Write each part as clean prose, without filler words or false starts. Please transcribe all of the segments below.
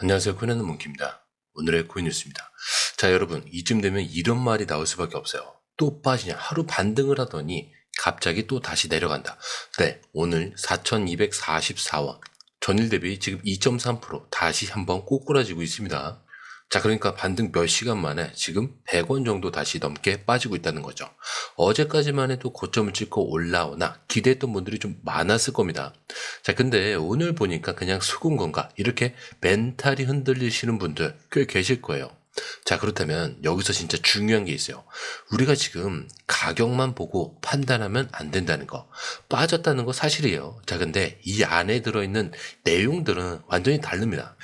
안녕하세요. 코인하는 몽키입니다. 오늘의 코인 뉴스입니다. 자, 여러분, 이쯤 되면 이런 말이 나올 수밖에 없어요. 또 빠지냐? 하루 반등을 하더니 갑자기 또 다시 내려간다. 네, 오늘 4,244원. 전일 대비 지금 2.3% 다시 한번 꼬꾸라지고 있습니다. 자, 그러니까 반등 몇 시간 만에 지금 100원 정도 다시 넘게 빠지고 있다는 거죠. 어제까지만 해도 고점을 찍고 올라오나 기대했던 분들이 좀 많았을 겁니다. 자, 근데 오늘 보니까 그냥 속은 건가? 이렇게 멘탈이 흔들리시는 분들 꽤 계실 거예요. 자, 그렇다면 여기서 진짜 중요한 게 있어요. 우리가 지금 가격만 보고 판단하면 안 된다는 거. 빠졌다는 거 사실이에요. 자, 근데 이 안에 들어있는 내용들은 완전히 다릅니다.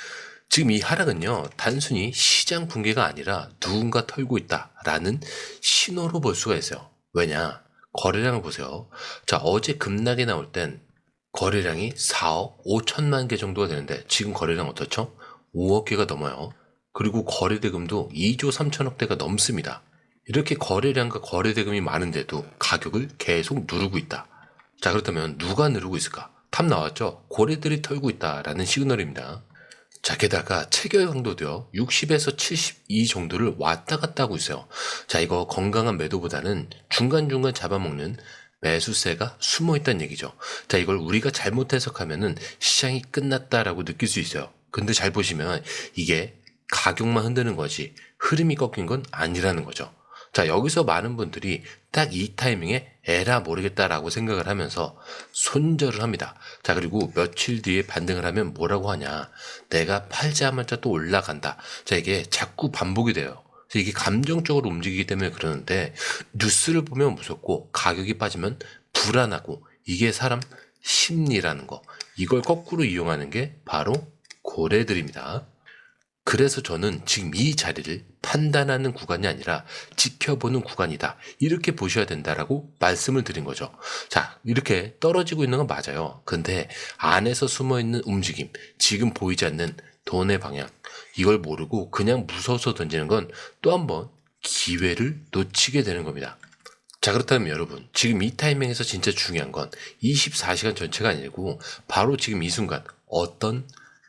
지금 이 하락은요, 단순히 시장 붕괴가 아니라 누군가 털고 있다라는 신호로 볼 수가 있어요. 왜냐? 거래량을 보세요. 자, 어제 급락이 나올 땐 거래량이 4억 5천만 개 정도가 되는데 지금 거래량 어떻죠? 5억 개가 넘어요. 그리고 거래대금도 2조 3천억 대가 넘습니다. 이렇게 거래량과 거래대금이 많은데도 가격을 계속 누르고 있다. 자, 그렇다면 누가 누르고 있을까? 탑 나왔죠? 고래들이 털고 있다라는 시그널입니다. 자, 게다가 체결 강도도요, 60에서 72 정도를 왔다 갔다 하고 있어요. 자, 이거 건강한 매도보다는 중간중간 잡아먹는 매수세가 숨어 있다는 얘기죠. 자, 이걸 우리가 잘못 해석하면은 시장이 끝났다라고 느낄 수 있어요. 근데 잘 보시면 이게 가격만 흔드는 거지 흐름이 꺾인 건 아니라는 거죠. 자, 여기서 많은 분들이 딱 이 타이밍에 에라 모르겠다라고 생각을 하면서 손절을 합니다. 자, 그리고 며칠 뒤에 반등을 하면 뭐라고 하냐. 내가 팔자마자 또 올라간다. 자, 이게 자꾸 반복이 돼요. 이게 감정적으로 움직이기 때문에 그러는데 뉴스를 보면 무섭고 가격이 빠지면 불안하고 이게 사람 심리라는 거. 이걸 거꾸로 이용하는 게 바로 고래들입니다. 그래서 저는 지금 이 자리를 판단하는 구간이 아니라 지켜보는 구간이다. 이렇게 보셔야 된다라고 말씀을 드린 거죠. 자, 이렇게 떨어지고 있는 건 맞아요. 근데 안에서 숨어 있는 움직임, 지금 보이지 않는 돈의 방향, 이걸 모르고 그냥 무서워서 던지는 건 또 한 번 기회를 놓치게 되는 겁니다. 자, 그렇다면 여러분, 지금 이 타이밍에서 진짜 중요한 건 24시간 전체가 아니고 바로 지금 이 순간 어떤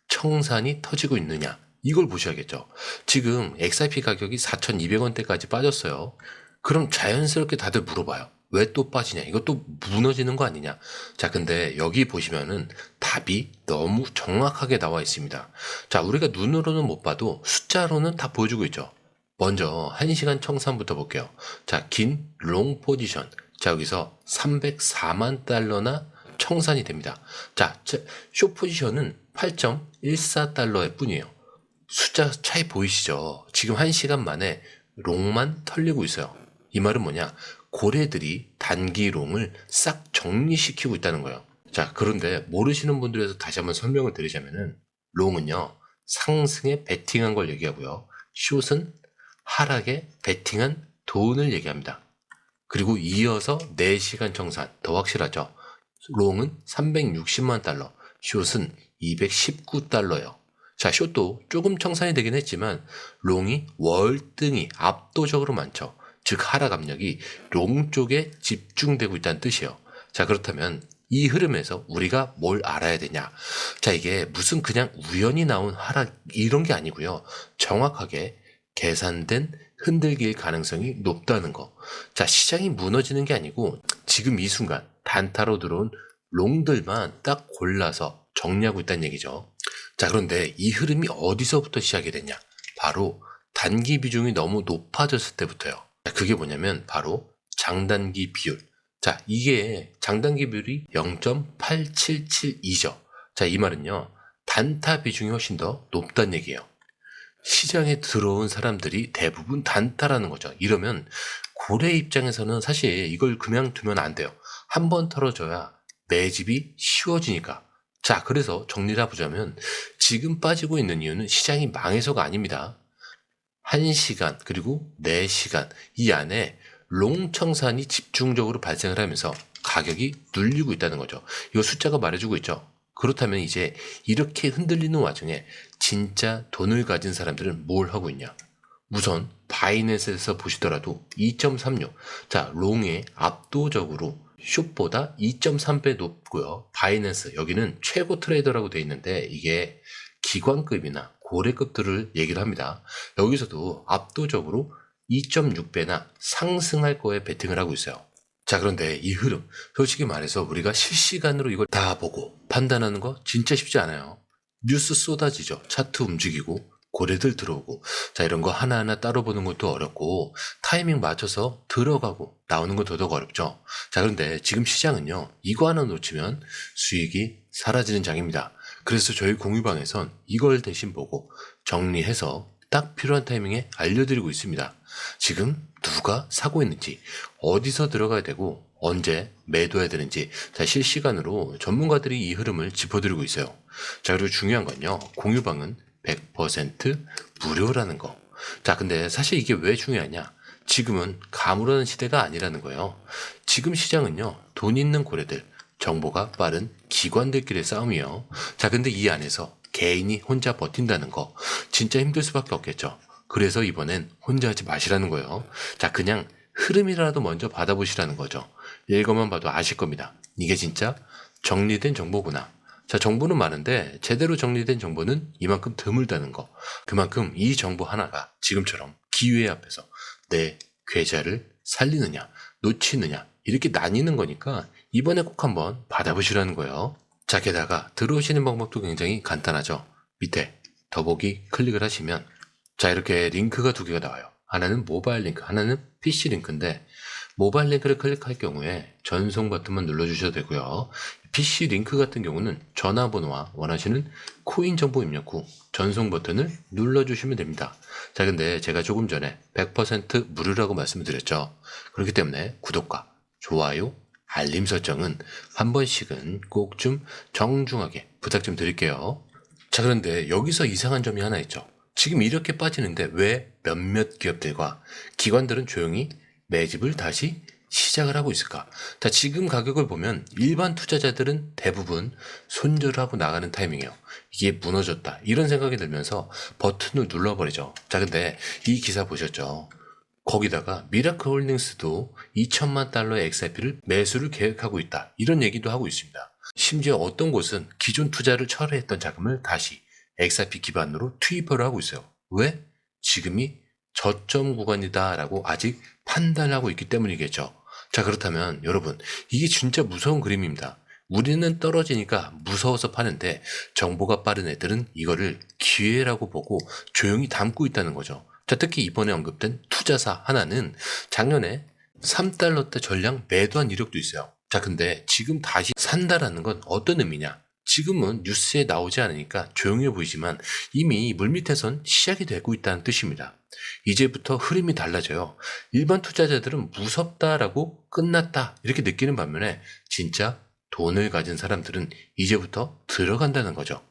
청산이 터지고 있느냐, 이걸 보셔야겠죠. 지금 XRP 가격이 4,200원대까지 빠졌어요. 그럼 자연스럽게 다들 물어봐요. 왜 또 빠지냐? 이것도 무너지는 거 아니냐? 자, 근데 여기 보시면은 답이 너무 정확하게 나와 있습니다. 자, 우리가 눈으로는 못 봐도 숫자로는 다 보여주고 있죠. 먼저 1시간 청산부터 볼게요. 자, 긴 롱 포지션. 자, 여기서 304만 달러나 청산이 됩니다. 자, 숏 포지션은 8.14달러일 뿐이에요. 숫자 차이 보이시죠? 지금 1시간 만에 롱만 털리고 있어요. 이 말은 뭐냐? 고래들이 단기 롱을 싹 정리시키고 있다는 거예요. 자, 그런데 모르시는 분들에서 다시 한번 설명을 드리자면은 롱은요, 상승에 베팅한 걸 얘기하고요. 숏은 하락에 베팅한 돈을 얘기합니다. 그리고 이어서 4시간 청산, 더 확실하죠? 롱은 360만 달러, 숏은 219달러예요. 자, 숏도 조금 청산이 되긴 했지만 롱이 월등히 압도적으로 많죠. 즉 하락 압력이 롱 쪽에 집중되고 있다는 뜻이에요. 자, 그렇다면 이 흐름에서 우리가 뭘 알아야 되냐. 자, 이게 무슨 그냥 우연히 나온 하락 이런 게 아니고요. 정확하게 계산된 흔들길 가능성이 높다는 거. 자, 시장이 무너지는 게 아니고 지금 이 순간 단타로 들어온 롱들만 딱 골라서 정리하고 있다는 얘기죠. 자, 그런데 이 흐름이 어디서부터 시작이 됐냐? 바로 단기 비중이 너무 높아졌을 때부터요. 자, 그게 뭐냐면 바로 장단기 비율. 자, 이게 장단기 비율이 0.8772죠. 자, 이 말은요, 단타 비중이 훨씬 더 높다는 얘기예요. 시장에 들어온 사람들이 대부분 단타라는 거죠. 이러면 고래 입장에서는 사실 이걸 그냥 두면 안 돼요. 한 번 털어줘야 매집이 쉬워지니까. 자, 그래서 정리를 해보자면 지금 빠지고 있는 이유는 시장이 망해서가 아닙니다. 1시간 그리고 4시간 이 안에 롱 청산이 집중적으로 발생을 하면서 가격이 눌리고 있다는 거죠. 이 숫자가 말해주고 있죠. 그렇다면 이제 이렇게 흔들리는 와중에 진짜 돈을 가진 사람들은 뭘 하고 있냐? 우선 바이낸스에서 보시더라도 2.36. 자, 롱에 압도적으로 숏보다 2.3배 높고요. 바이낸스 여기는 최고 트레이더라고 돼 있는데 이게 기관급이나 고래급들을 얘기를 합니다. 여기서도 압도적으로 2.6배나 상승할 거에 베팅을 하고 있어요. 자, 그런데 이 흐름, 솔직히 말해서 우리가 실시간으로 이걸 다 보고 판단하는 거 진짜 쉽지 않아요. 뉴스 쏟아지죠. 차트 움직이고 고래들 들어오고, 자, 이런 거 하나하나 따로 보는 것도 어렵고 타이밍 맞춰서 들어가고 나오는 건 더더욱 어렵죠. 자, 그런데 지금 시장은요, 이거 하나 놓치면 수익이 사라지는 장입니다. 그래서 저희 공유방에선 이걸 대신 보고 정리해서 딱 필요한 타이밍에 알려드리고 있습니다. 지금 누가 사고 있는지, 어디서 들어가야 되고 언제 매도해야 되는지, 자, 실시간으로 전문가들이 이 흐름을 짚어드리고 있어요. 자, 그리고 중요한 건요, 공유방은 100% 무료라는 거. 자, 근데 사실 이게 왜 중요하냐? 지금은 가물하는 시대가 아니라는 거예요. 지금 시장은요, 돈 있는 고래들, 정보가 빠른 기관들끼리의 싸움이에요. 자, 근데 이 안에서 개인이 혼자 버틴다는 거 진짜 힘들 수밖에 없겠죠. 그래서 이번엔 혼자 하지 마시라는 거예요. 자, 그냥 흐름이라도 먼저 받아보시라는 거죠. 이거만 봐도 아실 겁니다. 이게 진짜 정리된 정보구나. 자, 정보는 많은데 제대로 정리된 정보는 이만큼 드물다는 거. 그만큼 이 정보 하나가 지금처럼 기회 앞에서 내 계좌를 살리느냐, 놓치느냐, 이렇게 나뉘는 거니까 이번에 꼭 한번 받아보시라는 거예요. 자, 게다가 들어오시는 방법도 굉장히 간단하죠. 밑에 더보기 클릭을 하시면, 자, 이렇게 링크가 두 개가 나와요. 하나는 모바일 링크, 하나는 PC 링크인데, 모바일 링크를 클릭할 경우에 전송 버튼만 눌러주셔도 되고요. PC 링크 같은 경우는 전화번호와 원하시는 코인 정보 입력 후 전송 버튼을 눌러주시면 됩니다. 자, 근데 제가 조금 전에 100% 무료라고 말씀을 드렸죠. 그렇기 때문에 구독과 좋아요, 알림 설정은 한 번씩은 꼭 좀 정중하게 부탁 좀 드릴게요. 자, 그런데 여기서 이상한 점이 하나 있죠. 지금 이렇게 빠지는데 왜 몇몇 기업들과 기관들은 조용히 매집을 다시 시작을 하고 있을까? 자, 지금 가격을 보면 일반 투자자들은 대부분 손절을 하고 나가는 타이밍이에요. 이게 무너졌다, 이런 생각이 들면서 버튼을 눌러버리죠. 자, 근데 이 기사 보셨죠? 거기다가 미라클 홀딩스도 2천만 달러의 XRP를 매수를 계획하고 있다, 이런 얘기도 하고 있습니다. 심지어 어떤 곳은 기존 투자를 철회했던 자금을 다시 XRP 기반으로 투입을 하고 있어요. 왜? 지금이 저점 구간이다라고 아직 판단하고 있기 때문이겠죠. 자, 그렇다면 여러분, 이게 진짜 무서운 그림입니다. 우리는 떨어지니까 무서워서 파는데 정보가 빠른 애들은 이거를 기회라고 보고 조용히 담고 있다는 거죠. 자, 특히 이번에 언급된 투자사 하나는 작년에 3달러대 전량 매도한 이력도 있어요. 자, 근데 지금 다시 산다라는 건 어떤 의미냐? 지금은 뉴스에 나오지 않으니까 조용해 보이지만 이미 물밑에선 시작이 되고 있다는 뜻입니다. 이제부터 흐름이 달라져요. 일반 투자자들은 무섭다라고 끝났다 이렇게 느끼는 반면에 진짜 돈을 가진 사람들은 이제부터 들어간다는 거죠.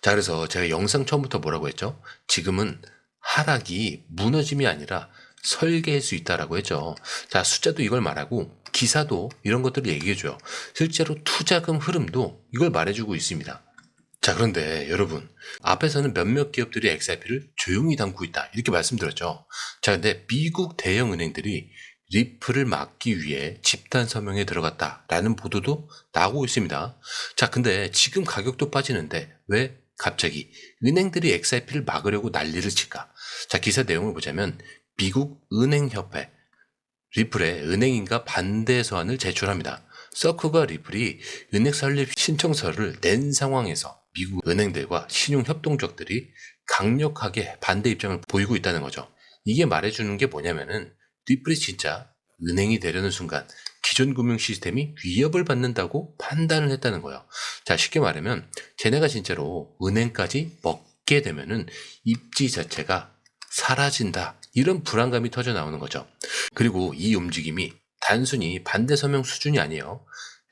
자, 그래서 제가 영상 처음부터 뭐라고 했죠? 지금은 하락이 무너짐이 아니라 설계할 수 있다라고 했죠. 자, 숫자도 이걸 말하고 기사도 이런 것들을 얘기해줘요. 실제로 투자금 흐름도 이걸 말해주고 있습니다. 자, 그런데 여러분, 앞에서는 몇몇 기업들이 XRP를 조용히 담고 있다 이렇게 말씀드렸죠. 자, 근데 미국 대형 은행들이 리플을 막기 위해 집단 서명에 들어갔다라는 보도도 나오고 있습니다. 자, 근데 지금 가격도 빠지는데 왜 갑자기 은행들이 XRP를 막으려고 난리를 칠까? 자, 기사 내용을 보자면 미국 은행협회 리플에 은행인가 반대 서한을 제출합니다. 서크가 리플이 은행 설립 신청서를 낸 상황에서 미국 은행들과 신용협동조합들이 강력하게 반대 입장을 보이고 있다는 거죠. 이게 말해주는 게 뭐냐면은 리플이 진짜 은행이 되려는 순간 기존 금융 시스템이 위협을 받는다고 판단을 했다는 거예요. 자, 쉽게 말하면 쟤네가 진짜로 은행까지 먹게 되면은 입지 자체가 사라진다, 이런 불안감이 터져 나오는 거죠. 그리고 이 움직임이 단순히 반대 서명 수준이 아니에요.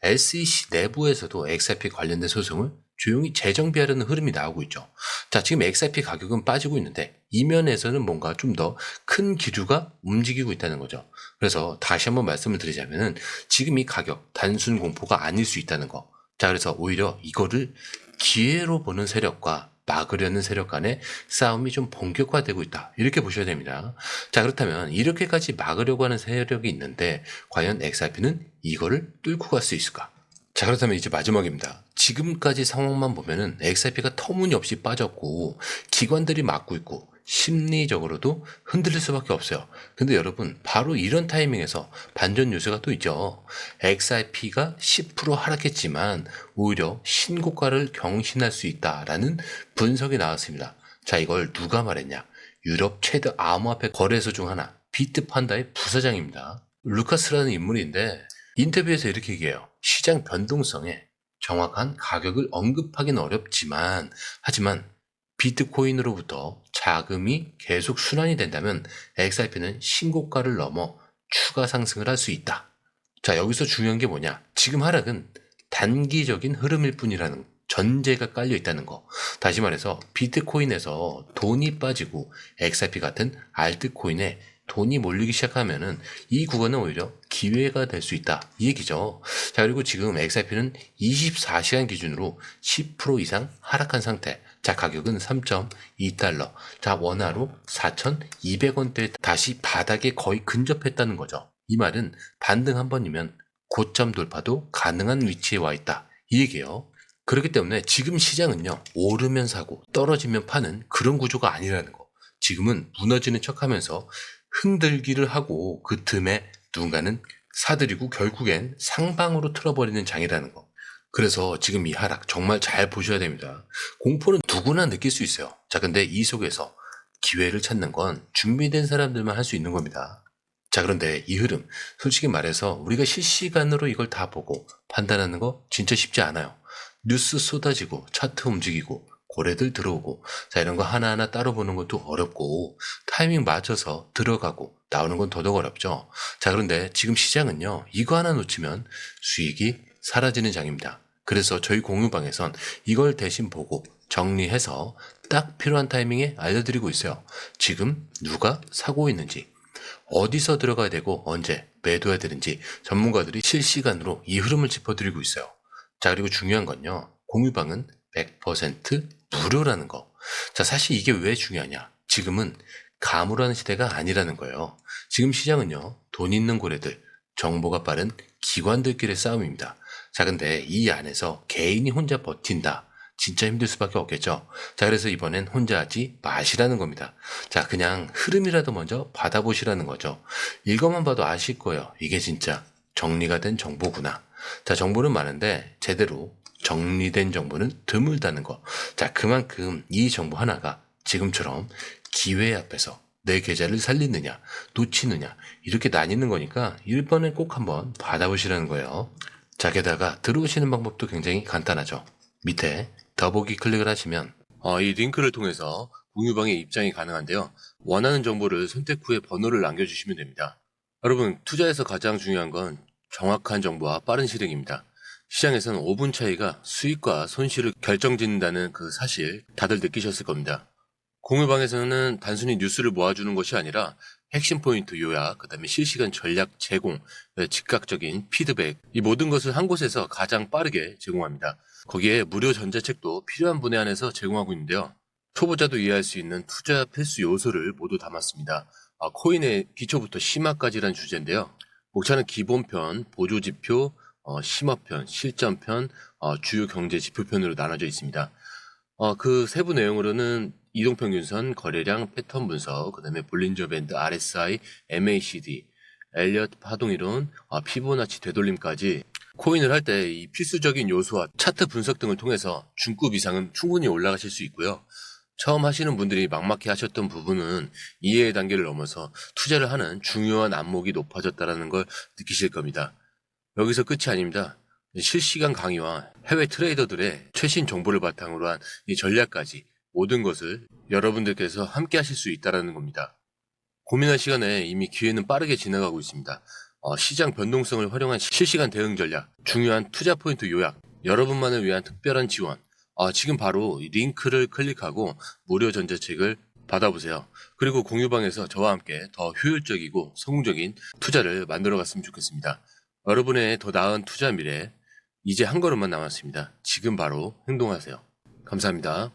SEC 내부에서도 XRP 관련된 소송을 조용히 재정비하려는 흐름이 나오고 있죠. 자, 지금 XRP 가격은 빠지고 있는데 이면에서는 뭔가 좀 더 큰 기류가 움직이고 있다는 거죠. 그래서 다시 한번 말씀을 드리자면은 지금 이 가격 단순 공포가 아닐 수 있다는 거. 자, 그래서 오히려 이거를 기회로 보는 세력과 막으려는 세력 간의 싸움이 좀 본격화되고 있다, 이렇게 보셔야 됩니다. 자, 그렇다면 이렇게까지 막으려고 하는 세력이 있는데 과연 XRP는 이거를 뚫고 갈 수 있을까? 자, 그렇다면 이제 마지막입니다. 지금까지 상황만 보면은 XRP가 터무니없이 빠졌고 기관들이 막고 있고 심리적으로도 흔들릴 수밖에 없어요. 근데 여러분, 바로 이런 타이밍에서 반전 요소가 또 있죠. XRP가 10% 하락했지만 오히려 신고가를 경신할 수 있다라는 분석이 나왔습니다. 자, 이걸 누가 말했냐? 유럽 최대 암호화폐 거래소 중 하나, 비트판다의 부사장입니다. 루카스라는 인물인데 인터뷰에서 이렇게 얘기해요. 시장 변동성에 정확한 가격을 언급하기는 어렵지만, 하지만 비트코인으로부터 자금이 계속 순환이 된다면 XRP는 신고가를 넘어 추가 상승을 할 수 있다. 자, 여기서 중요한 게 뭐냐? 지금 하락은 단기적인 흐름일 뿐이라는 전제가 깔려 있다는 거. 다시 말해서 비트코인에서 돈이 빠지고 XRP 같은 알트코인에 돈이 몰리기 시작하면은 이 구간은 오히려 기회가 될 수 있다. 이 얘기죠. 자, 그리고 지금 XRP는 24시간 기준으로 10% 이상 하락한 상태. 자, 가격은 3.2달러. 자, 원화로 4,200원대 다시 바닥에 거의 근접했다는 거죠. 이 말은 반등 한 번이면 고점 돌파도 가능한 위치에 와 있다. 이 얘기예요. 그렇기 때문에 지금 시장은요, 오르면 사고 떨어지면 파는 그런 구조가 아니라는 거. 지금은 무너지는 척하면서 흔들기를 하고 그 틈에 누군가는 사들이고 결국엔 상방으로 틀어버리는 장이라는 거. 그래서 지금 이 하락 정말 잘 보셔야 됩니다. 공포는 누구나 느낄 수 있어요. 자, 근데 이 속에서 기회를 찾는 건 준비된 사람들만 할 수 있는 겁니다. 자, 그런데 이 흐름, 솔직히 말해서 우리가 실시간으로 이걸 다 보고 판단하는 거 진짜 쉽지 않아요. 뉴스 쏟아지고 차트 움직이고 고래들 들어오고, 자, 이런 거 하나하나 따로 보는 것도 어렵고 타이밍 맞춰서 들어가고 나오는 건 더더욱 어렵죠. 자, 그런데 지금 시장은요, 이거 하나 놓치면 수익이 사라지는 장입니다. 그래서 저희 공유방에선 이걸 대신 보고 정리해서 딱 필요한 타이밍에 알려드리고 있어요. 지금 누가 사고 있는지, 어디서 들어가야 되고 언제 매도해야 되는지 전문가들이 실시간으로 이 흐름을 짚어드리고 있어요. 자, 그리고 중요한 건요, 공유방은 100% 무료라는 거. 자, 사실 이게 왜 중요하냐? 지금은 가물하는 시대가 아니라는 거예요. 지금 시장은요, 돈 있는 고래들, 정보가 빠른 기관들끼리의 싸움입니다. 자, 근데 이 안에서 개인이 혼자 버틴다. 진짜 힘들 수밖에 없겠죠. 자, 그래서 이번엔 혼자 하지 마시라는 겁니다. 자, 그냥 흐름이라도 먼저 받아보시라는 거죠. 이것만 봐도 아실 거예요. 이게 진짜 정리가 된 정보구나. 자, 정보는 많은데 제대로 정리된 정보는 드물다는 거. 자, 그만큼 이 정보 하나가 지금처럼 기회 앞에서 내 계좌를 살리느냐, 놓치느냐, 이렇게 나뉘는 거니까 1번에 꼭 한번 받아보시라는 거예요. 자, 게다가 들어오시는 방법도 굉장히 간단하죠. 밑에 더보기 클릭을 하시면 이 링크를 통해서 공유방에 입장이 가능한데요. 원하는 정보를 선택 후에 번호를 남겨주시면 됩니다. 여러분, 투자에서 가장 중요한 건 정확한 정보와 빠른 실행입니다. 시장에서는 5분 차이가 수익과 손실을 결정짓는다는 그 사실 다들 느끼셨을 겁니다. 공유방에서는 단순히 뉴스를 모아주는 것이 아니라 핵심 포인트 요약, 그 다음에 실시간 전략 제공, 즉각적인 피드백, 이 모든 것을 한 곳에서 가장 빠르게 제공합니다. 거기에 무료 전자책도 필요한 분에 한해서 제공하고 있는데요. 초보자도 이해할 수 있는 투자 필수 요소를 모두 담았습니다. 코인의 기초부터 심화까지란 주제인데요. 목차는 기본편, 보조지표, 심화편, 실전편, 주요 경제 지표편으로 나눠져 있습니다. 그 세부 내용으로는 이동평균선, 거래량, 패턴 분석, 그 다음에 볼린저 밴드, RSI, MACD, 엘리엇 파동이론, 피보나치 되돌림까지 코인을 할 때 이 필수적인 요소와 차트 분석 등을 통해서 중급 이상은 충분히 올라가실 수 있고요. 처음 하시는 분들이 막막해 하셨던 부분은 이해의 단계를 넘어서 투자를 하는 중요한 안목이 높아졌다는 걸 느끼실 겁니다. 여기서 끝이 아닙니다. 실시간 강의와 해외 트레이더들의 최신 정보를 바탕으로 한 이 전략까지 모든 것을 여러분들께서 함께 하실 수 있다는 겁니다. 고민할 시간에 이미 기회는 빠르게 지나가고 있습니다. 시장 변동성을 활용한 실시간 대응 전략, 중요한 투자 포인트 요약, 여러분만을 위한 특별한 지원, 지금 바로 이 링크를 클릭하고 무료 전자책을 받아보세요. 그리고 공유방에서 저와 함께 더 효율적이고 성공적인 투자를 만들어 갔으면 좋겠습니다. 여러분의 더 나은 투자 미래, 이제 한 걸음만 남았습니다. 지금 바로 행동하세요. 감사합니다.